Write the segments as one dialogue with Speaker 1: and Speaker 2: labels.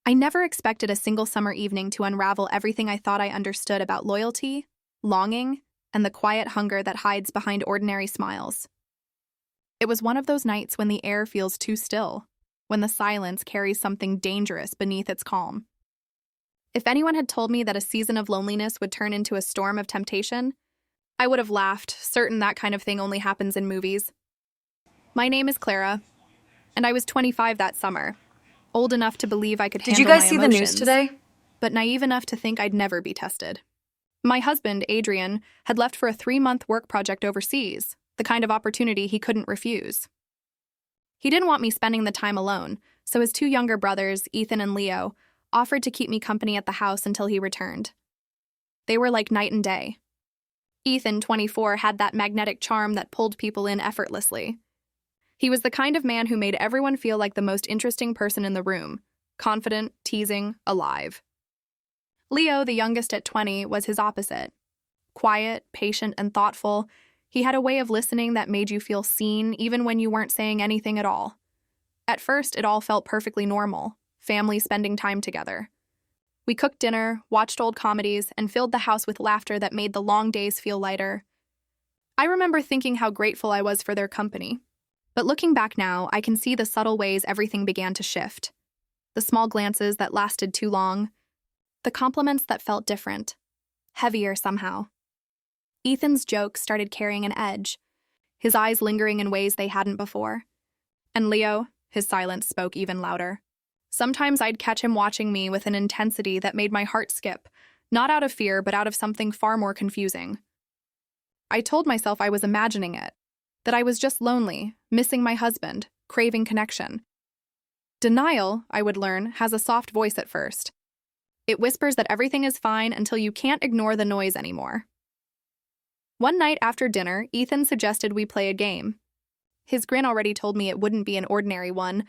Speaker 1: I never expected a single summer evening to unravel everything I thought I understood about loyalty, longing, and the quiet hunger that hides behind ordinary smiles. It was one of those nights when the air feels too still, when the silence carries something dangerous beneath its calm. If anyone had told me that a season of loneliness would turn into a storm of temptation, I would have laughed, certain that kind of thing only happens in movies. My name is Clara, and I was 25 that summer, old enough to believe I could handle my emotions.
Speaker 2: Did you guys see the news today?
Speaker 1: But naive enough to think I'd never be tested. My husband, Adrian, had left for a 3-month work project overseas, the kind of opportunity he couldn't refuse. He didn't want me spending the time alone, so his 2 younger brothers, Ethan and Leo, offered to keep me company at the house until he returned. They were like night and day. Ethan, 24, had that magnetic charm that pulled people in effortlessly. He was the kind of man who made everyone feel like the most interesting person in the room, confident, teasing, alive. Leo, the youngest at 20, was his opposite. Quiet, patient, and thoughtful, he had a way of listening that made you feel seen even when you weren't saying anything at all. At first, it all felt perfectly normal, family spending time together. We cooked dinner, watched old comedies, and filled the house with laughter that made the long days feel lighter. I remember thinking how grateful I was for their company. But looking back now, I can see the subtle ways everything began to shift. The small glances that lasted too long. The compliments that felt different. Heavier somehow. Ethan's jokes started carrying an edge, his eyes lingering in ways they hadn't before. And Leo, his silence spoke even louder. Sometimes I'd catch him watching me with an intensity that made my heart skip, not out of fear, but out of something far more confusing. I told myself I was imagining it, that I was just lonely, missing my husband, craving connection. Denial, I would learn, has a soft voice at first. It whispers that everything is fine until you can't ignore the noise anymore. One night after dinner, Ethan suggested we play a game. His grin already told me it wouldn't be an ordinary one.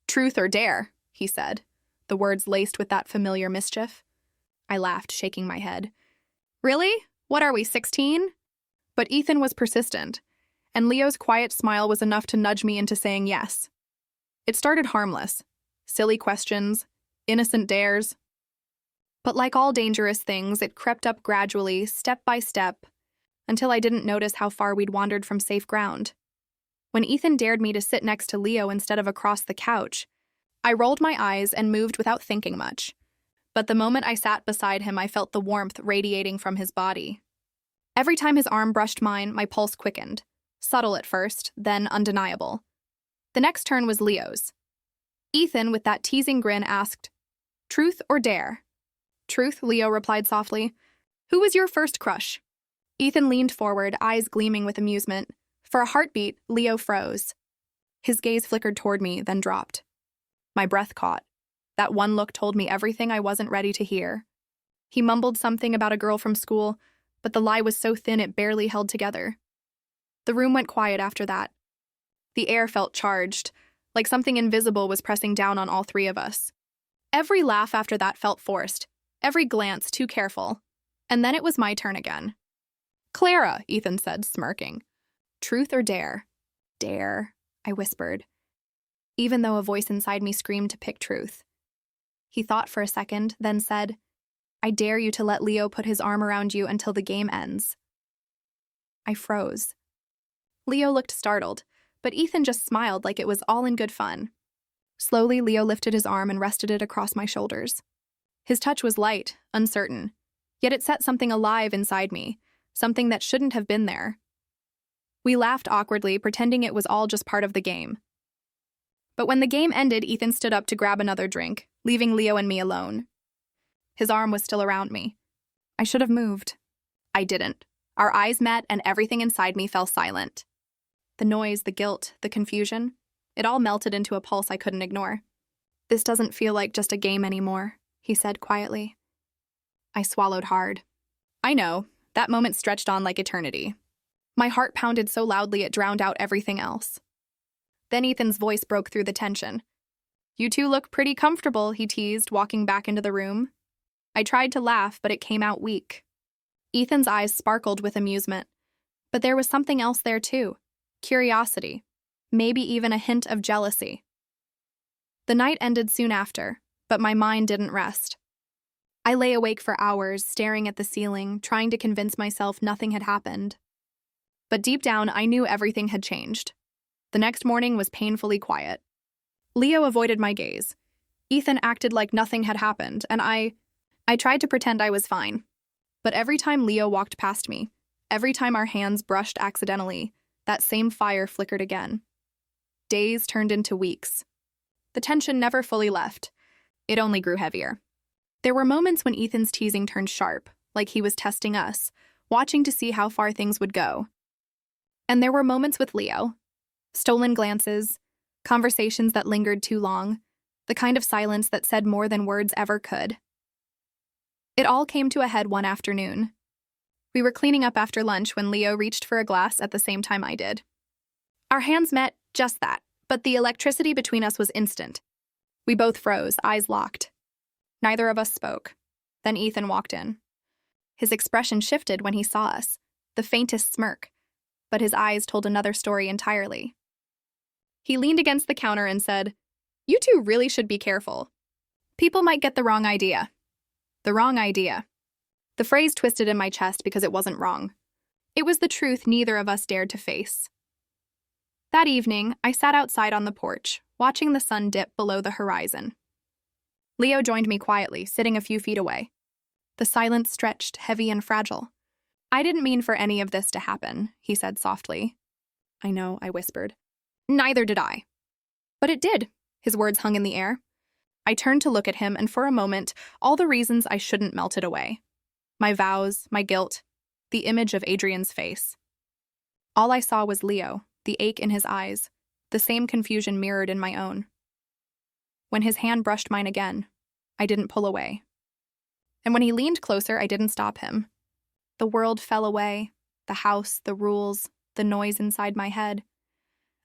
Speaker 1: Truth or dare, he said, the words laced with that familiar mischief. I laughed, shaking my head. Really? What are we, 16? But Ethan was persistent, and Leo's quiet smile was enough to nudge me into saying yes. It started harmless. Silly questions, innocent dares. But like all dangerous things, it crept up gradually, step by step, until I didn't notice how far we'd wandered from safe ground. When Ethan dared me to sit next to Leo instead of across the couch, I rolled my eyes and moved without thinking much. But the moment I sat beside him, I felt the warmth radiating from his body. Every time his arm brushed mine, my pulse quickened. Subtle at first, then undeniable. The next turn was Leo's. Ethan, with that teasing grin, asked, "Truth or dare?" "Truth," Leo replied softly. "Who was your first crush?" Ethan leaned forward, eyes gleaming with amusement. For a heartbeat, Leo froze. His gaze flickered toward me, then dropped. My breath caught. That one look told me everything I wasn't ready to hear. He mumbled something about a girl from school, but the lie was so thin it barely held together. The room went quiet after that. The air felt charged, like something invisible was pressing down on all 3 of us. Every laugh after that felt forced, every glance too careful. And then it was my turn again. "Clara," Ethan said, smirking. "Truth or dare?" "Dare," I whispered, even though a voice inside me screamed to pick truth. He thought for a second, then said, "I dare you to let Leo put his arm around you until the game ends." I froze. Leo looked startled, but Ethan just smiled like it was all in good fun. Slowly, Leo lifted his arm and rested it across my shoulders. His touch was light, uncertain, yet it set something alive inside me, something that shouldn't have been there. We laughed awkwardly, pretending it was all just part of the game. But when the game ended, Ethan stood up to grab another drink, leaving Leo and me alone. His arm was still around me. I should have moved. I didn't. Our eyes met, and everything inside me fell silent. The noise, the guilt, the confusion, it all melted into a pulse I couldn't ignore. "This doesn't feel like just a game anymore," he said quietly. I swallowed hard. I know, that moment stretched on like eternity. My heart pounded so loudly it drowned out everything else. Then Ethan's voice broke through the tension. "You two look pretty comfortable," he teased, walking back into the room. I tried to laugh, but it came out weak. Ethan's eyes sparkled with amusement. But there was something else there too. Curiosity. Maybe even a hint of jealousy. The night ended soon after, but my mind didn't rest. I lay awake for hours, staring at the ceiling, trying to convince myself nothing had happened. But deep down, I knew everything had changed. The next morning was painfully quiet. Leo avoided my gaze. Ethan acted like nothing had happened, and I tried to pretend I was fine. But every time Leo walked past me, every time our hands brushed accidentally, that same fire flickered again. Days turned into weeks. The tension never fully left. It only grew heavier. There were moments when Ethan's teasing turned sharp, like he was testing us, watching to see how far things would go. And there were moments with Leo. Stolen glances, conversations that lingered too long, the kind of silence that said more than words ever could. It all came to a head one afternoon. We were cleaning up after lunch when Leo reached for a glass at the same time I did. Our hands met, just that, but the electricity between us was instant. We both froze, eyes locked. Neither of us spoke. Then Ethan walked in. His expression shifted when he saw us, the faintest smirk, but his eyes told another story entirely. He leaned against the counter and said, "You two really should be careful. People might get the wrong idea." The wrong idea. The phrase twisted in my chest because it wasn't wrong. It was the truth neither of us dared to face. That evening, I sat outside on the porch, watching the sun dip below the horizon. Leo joined me quietly, sitting a few feet away. The silence stretched, heavy and fragile. "I didn't mean for any of this to happen," he said softly. "I know," I whispered. "Neither did I." "But it did." His words hung in the air. I turned to look at him, and for a moment, all the reasons I shouldn't melted away. My vows, my guilt, the image of Adrian's face. All I saw was Leo, the ache in his eyes, the same confusion mirrored in my own. When his hand brushed mine again, I didn't pull away. And when he leaned closer, I didn't stop him. The world fell away, the house, the rules, the noise inside my head,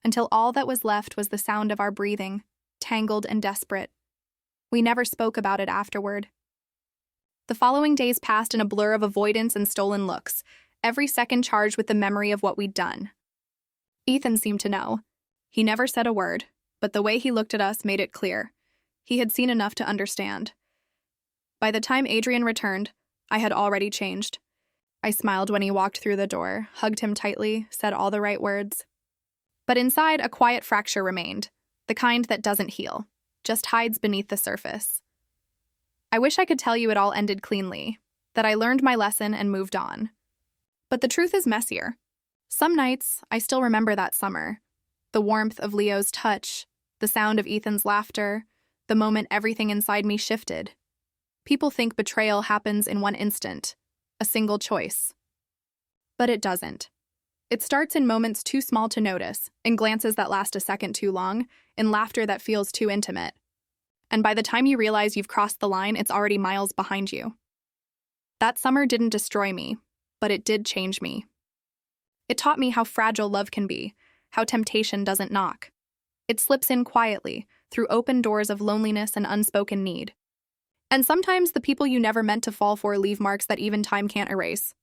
Speaker 1: until all that was left was the sound of our breathing, tangled and desperate. We never spoke about it afterward. The following days passed in a blur of avoidance and stolen looks, every second charged with the memory of what we'd done. Ethan seemed to know. He never said a word, but the way he looked at us made it clear. He had seen enough to understand. By the time Adrian returned, I had already changed. I smiled when he walked through the door, hugged him tightly, said all the right words. But inside, a quiet fracture remained, the kind that doesn't heal, just hides beneath the surface. I wish I could tell you it all ended cleanly, that I learned my lesson and moved on. But the truth is messier. Some nights, I still remember that summer. The warmth of Leo's touch, the sound of Ethan's laughter, the moment everything inside me shifted. People think betrayal happens in one instant, a single choice. But it doesn't. It starts in moments too small to notice, in glances that last a second too long, in laughter that feels too intimate. And by the time you realize you've crossed the line, it's already miles behind you. That summer didn't destroy me, but it did change me. It taught me how fragile love can be, how temptation doesn't knock. It slips in quietly, through open doors of loneliness and unspoken need. And sometimes the people you never meant to fall for leave marks that even time can't erase.